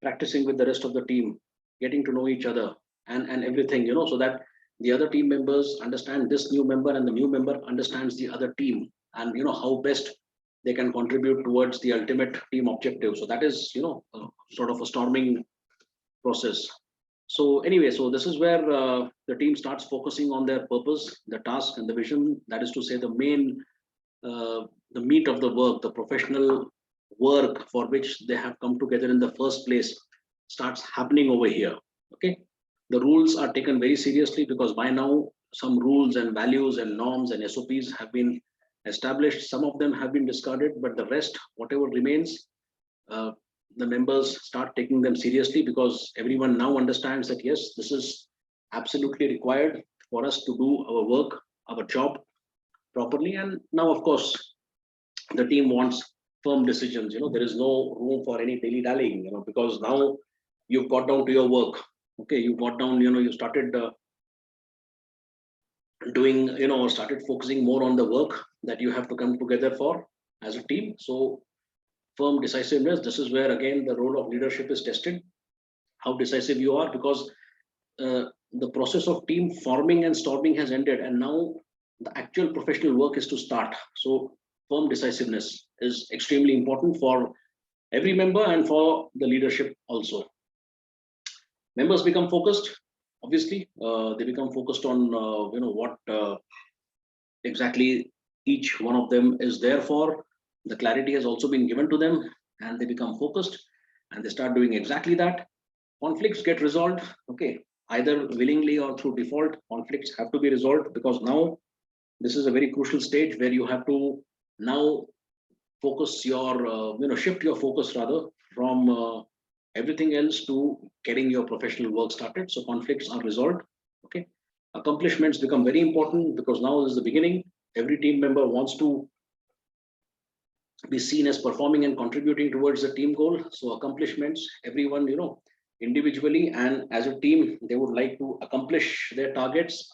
practicing with the rest of the team, getting to know each other, and everything, so that the other team members understand this new member, and the new member understands the other team, and how best they can contribute towards the ultimate team objective. So that is, sort of a storming process. So anyway, so this is where the team starts focusing on their purpose, the task, and the vision. That is to say, the main, the meat of the work, the professional work for which they have come together in the first place, starts happening over here. Okay, the rules are taken very seriously, because by now some rules and values and norms and SOPs have been established. Some of them have been discarded, but the rest, whatever remains, uh, the members start taking them seriously, because everyone now understands that yes, this is absolutely required for us to do our work, our job properly. And now, of course, the team wants firm decisions. There is no room for any dilly dallying. Because now you've got down to your work. Okay, you got down. You started doing. Or started focusing more on the work that you have to come together for as a team. So firm decisiveness, this is where again the role of leadership is tested, how decisive you are, because the process of team forming and storming has ended, and now the actual professional work is to start. So firm decisiveness is extremely important for every member and for the leadership also. Members become focused. Obviously, they become focused on what exactly each one of them is there for. The clarity has also been given to them, and they become focused, and they start doing exactly that. Conflicts get resolved. Okay, either willingly or through default, conflicts have to be resolved, because now this is a very crucial stage where you have to now focus your, shift your focus rather from everything else to getting your professional work started. So conflicts are resolved. Okay, accomplishments become very important, because now is the beginning. Every team member wants to be seen as performing and contributing towards the team goal. So accomplishments, everyone, individually and as a team, they would like to accomplish their targets.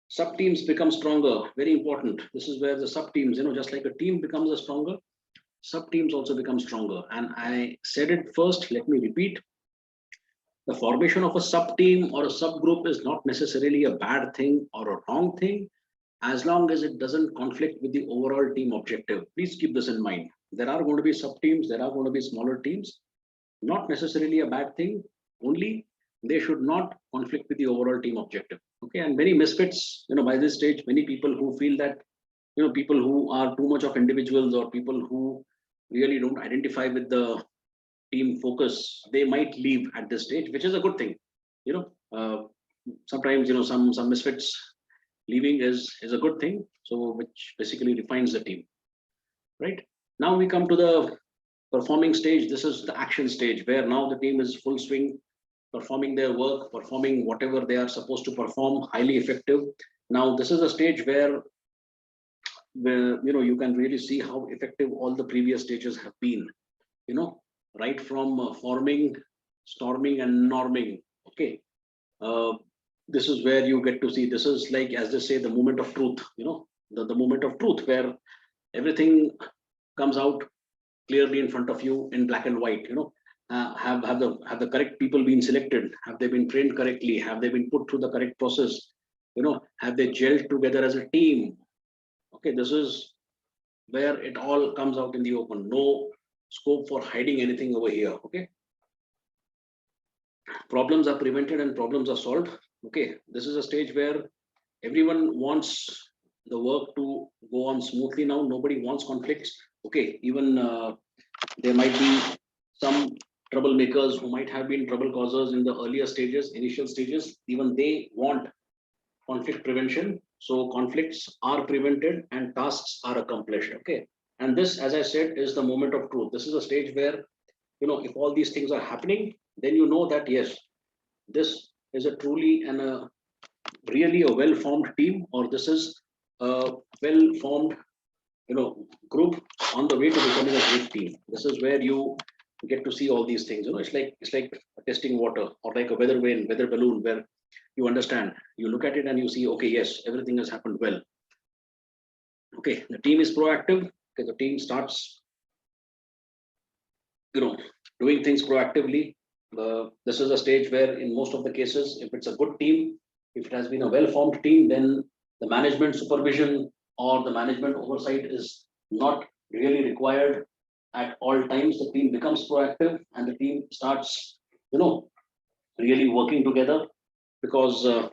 Sub teams become stronger, very important. This is where the sub teams, just like a team becomes a stronger, sub teams also become stronger. And I said it first, let me repeat. The formation of a sub team or a subgroup is not necessarily a bad thing or a wrong thing, as long as it doesn't conflict with the overall team objective. Please keep this in mind. There are going to be sub teams, there are going to be smaller teams, not necessarily a bad thing, only they should not conflict with the overall team objective. Okay, and many misfits, by this stage, many people who feel that, people who are too much of individuals, or people who really don't identify with the team focus, they might leave at this stage, which is a good thing. You know, sometimes, some misfits leaving is a good thing. So which basically defines the team, right? Now we come to the performing stage. This is the action stage, where now the team is full swing, performing their work, performing whatever they are supposed to perform, highly effective. Now this is a stage where you can really see how effective all the previous stages have been. Right from forming, storming, and norming. Okay, uh, this is where you get to see. This is like, as they say, the moment of truth. the moment of truth, where everything comes out clearly in front of you in black and white. Have the correct people been selected? Have they been trained correctly? Have they been put through the correct process? Have they gelled together as a team? Okay, this is where it all comes out in the open. No scope for hiding anything over here. Okay, problems are prevented and problems are solved. Okay, this is a stage where everyone wants the work to go on smoothly now. Nobody wants conflicts. Okay, even there might be some troublemakers who might have been trouble causers in the earlier stages, initial stages. Even they want conflict prevention. So conflicts are prevented and tasks are accomplished. Okay. And this, as I said, is the moment of truth. This is a stage where, if all these things are happening, then you know that, yes, this is a truly and a really a well-formed team, or this is a well-formed, group on the way to becoming a great team. This is where you get to see all these things. It's like testing water, or like a weather balloon, where you understand, you look at it and you see, okay, yes, everything has happened well. Okay, the team is proactive. Okay, the team starts, doing things proactively. This is a stage where, in most of the cases, if it's a good team, if it has been a well-formed team, then the management supervision or the management oversight is not really required at all times. The team becomes proactive and the team starts, really working together, because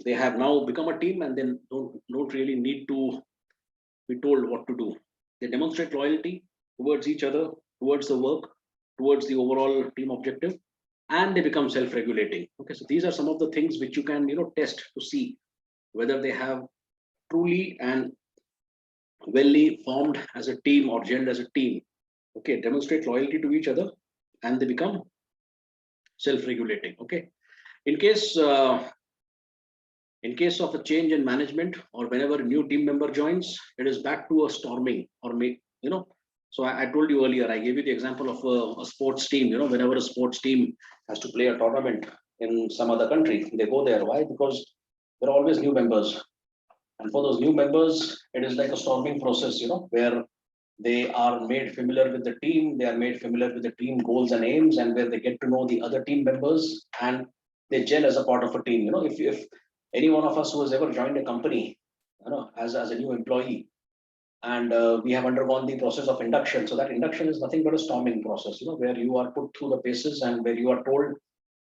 they have now become a team, and then don't really need to be told what to do. They demonstrate loyalty towards each other, towards the work, towards the overall team objective, and they become self-regulating. Okay, so these are some of the things which you can, test to see whether they have truly and welly formed as a team or gelled as a team. Okay, demonstrate loyalty to each other, and they become self-regulating. Okay, in case in case of a change in management, or whenever a new team member joins, it is back to a storming, or make, so I told you earlier, I gave you the example of a sports team. Whenever a sports team has to play a tournament in some other country, they go there. Why? Because there are always new members, and for those new members, it is like a storming process, where they are made familiar with the team, they are made familiar with the team goals and aims, and where they get to know the other team members, and they gel as a part of a team. If any one of us who has ever joined a company, as a new employee, and we have undergone the process of induction. So that induction is nothing but a storming process, where you are put through the paces and where you are told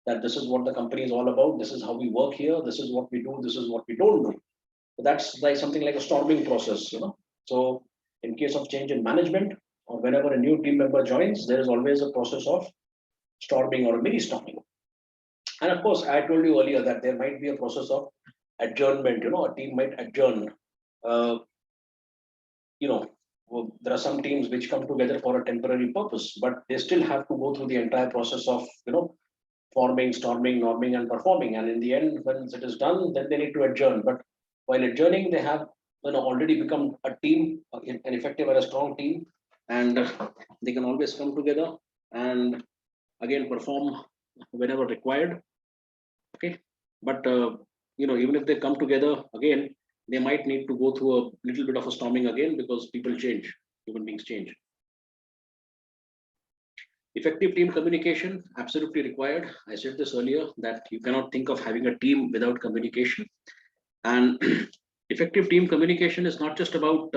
that this is what the company is all about, this is how we work here, this is what we do, this is what we don't do. So that's like something like a storming process. So in case of change in management, or whenever a new team member joins, there is always a process of storming or mini storming. And of course, I told you earlier that there might be a process of adjournment. A team might adjourn. Uh, there are some teams which come together for a temporary purpose, but they still have to go through the entire process of, forming, storming, norming, and performing. And in the end, when it is done, then they need to adjourn. But while adjourning, they have, already become a team, an effective and a strong team, and they can always come together and again perform whenever required. Okay, but even if they come together again, they might need to go through a little bit of a storming again, because people change, human beings change. Effective team communication, absolutely required. I said this earlier, that you cannot think of having a team without communication. And effective team communication is not just about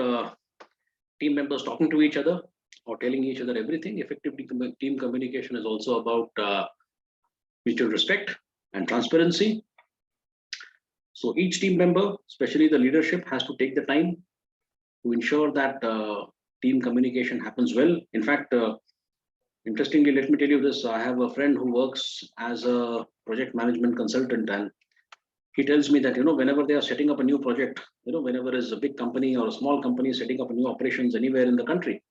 team members talking to each other or telling each other everything. Effective team communication is also about mutual respect and transparency. So each team member, especially the leadership, has to take the time to ensure that team communication happens well. In fact, interestingly, let me tell you this. I have a friend who works as a project management consultant, and he tells me that, whenever they are setting up a new project, whenever is a big company or a small company setting up a new operations anywhere in the country,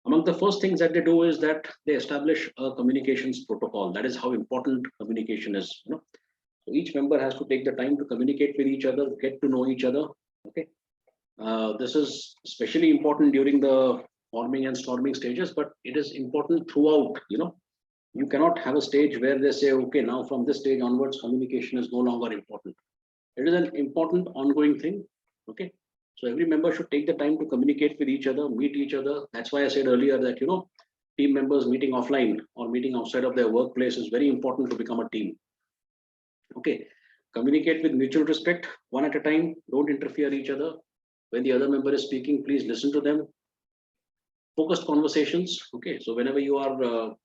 among the first things that they do is that they establish a communications protocol. That is how important communication is. So each member has to take the time to communicate with each other, get to know each other. Okay, this is especially important during the forming and storming stages, but it is important throughout. You cannot have a stage where they say, okay, now from this stage onwards, communication is no longer important. It is an important ongoing thing. Okay, So every member should take the time to communicate with each other, meet each other. That's why I said earlier that, team members meeting offline or meeting outside of their workplace is very important to become a team. Okay. Communicate with mutual respect, one at a time. Don't interfere each other. When the other member is speaking, please listen to them. Focused conversations. Okay. So whenever you are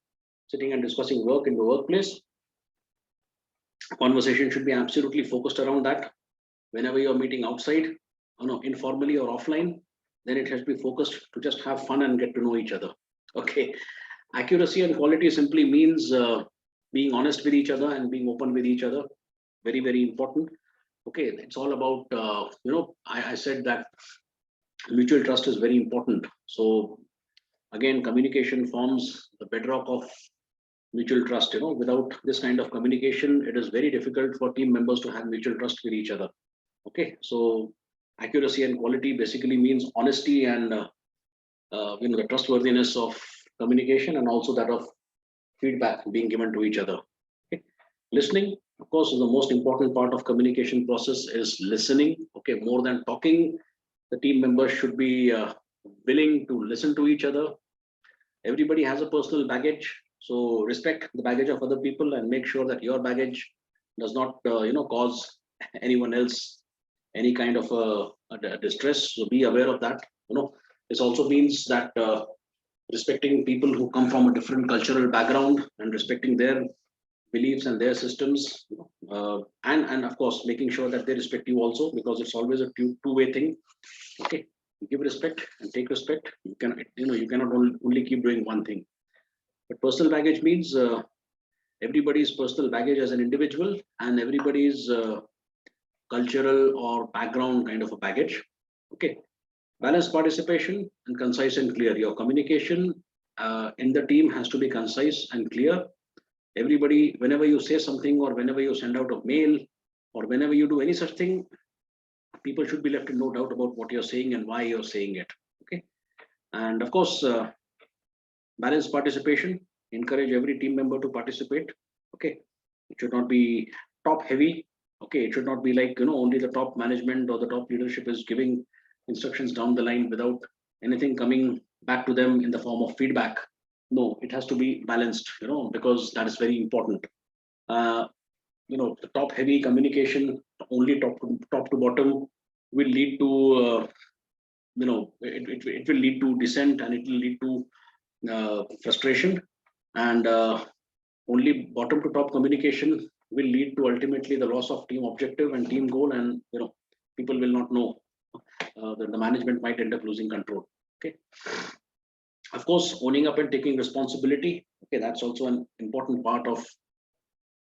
sitting and discussing work in the workplace, conversation should be absolutely focused around that. Whenever you're meeting outside, informally or offline, then it has to be focused to just have fun and get to know each other. Okay. Accuracy and quality simply means being honest with each other and being open with each other. Very, very important. Okay. It's all about, I said that mutual trust is very important. So again, communication forms the bedrock of mutual trust. Without this kind of communication, it is very difficult for team members to have mutual trust with each other. Okay. So accuracy and quality basically means honesty and the trustworthiness of communication, and also that of feedback being given to each other. Okay. Listening, of course, is the most important part of communication process is listening. Okay. More than talking, the team members should be willing to listen to each other. Everybody has a personal baggage, so respect the baggage of other people and make sure that your baggage does not cause anyone else any kind of a distress. So be aware of that. This also means that respecting people who come from a different cultural background and respecting their beliefs and their systems, and of course making sure that they respect you also, because it's always a two-way thing. Okay. You give respect and take respect. You cannot only keep doing one thing. But personal baggage means everybody's personal baggage as an individual and everybody's cultural or background kind of a baggage. Okay. Balanced participation and concise and clear. Your communication in the team has to be concise and clear. Everybody, whenever you say something or whenever you send out a mail or whenever you do any such thing, people should be left in no doubt about what you're saying and why you're saying it. Okay. And of course, balanced participation. Encourage every team member to participate. Okay. It should not be top heavy. Okay. It should not be like, only the top management or the top leadership is giving instructions down the line without anything coming back to them in the form of feedback. No, it has to be balanced, because that is very important. The top heavy communication, only top to bottom, will lead to, it will lead to dissent and it will lead to frustration. And only bottom to top communication will lead to ultimately the loss of team objective and team goal. And, people will not know. The management might end up losing control. Okay. Of course, owning up and taking responsibility. Okay, that's also an important part of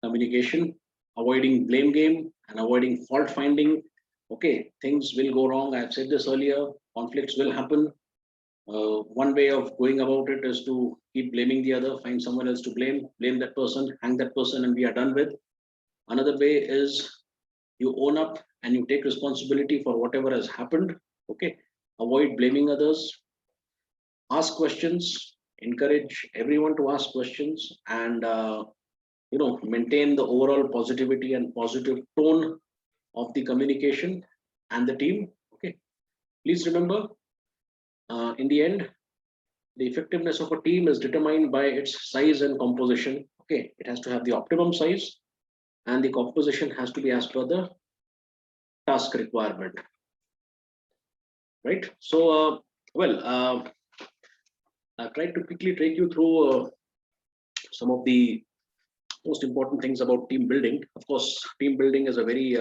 communication. Avoiding blame game and avoiding fault finding. Okay, things will go wrong. I've said this earlier. Conflicts will happen. One way of going about it is to keep blaming the other, find someone else to blame that person, hang that person, and we are done with. Another way is you own up and you take responsibility for whatever has happened. Okay. Avoid blaming others. Ask questions. Encourage everyone to ask questions, and maintain the overall positivity and positive tone of the communication and the team. Okay. Please remember, in the end, the effectiveness of a team is determined by its size and composition. Okay. It has to have the optimum size, and the composition has to be as per the task requirement. Right. So, I've tried to quickly take you through some of the most important things about team building. Of course, team building is a very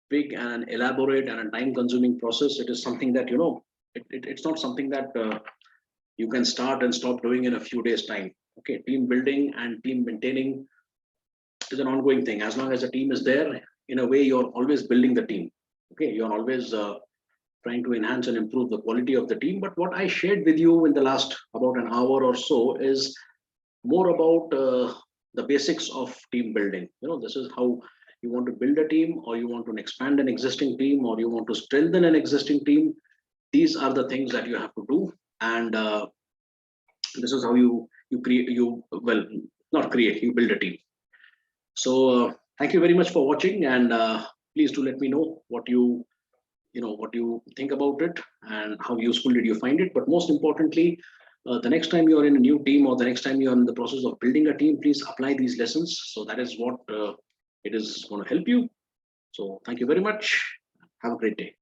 big and elaborate and a time-consuming process. It is something that, it's not something that you can start and stop doing in a few days' time. Okay, team building and team maintaining is an ongoing thing. As long as a team is there, in a way, you're always building the team. Okay, you're always trying to enhance and improve the quality of the team. But what I shared with you in the last about an hour or so is more about the basics of team building. This is how you want to build a team, or you want to expand an existing team, or you want to strengthen an existing team. These are the things that you have to do. And this is how you create, you build a team. So thank you very much for watching, and please do let me know what you what you think about it and how useful did you find it. But most importantly, the next time you're in a new team or the next time you're in the process of building a team, please apply these lessons. So that is what it is going to help you. So thank you very much. Have a great day.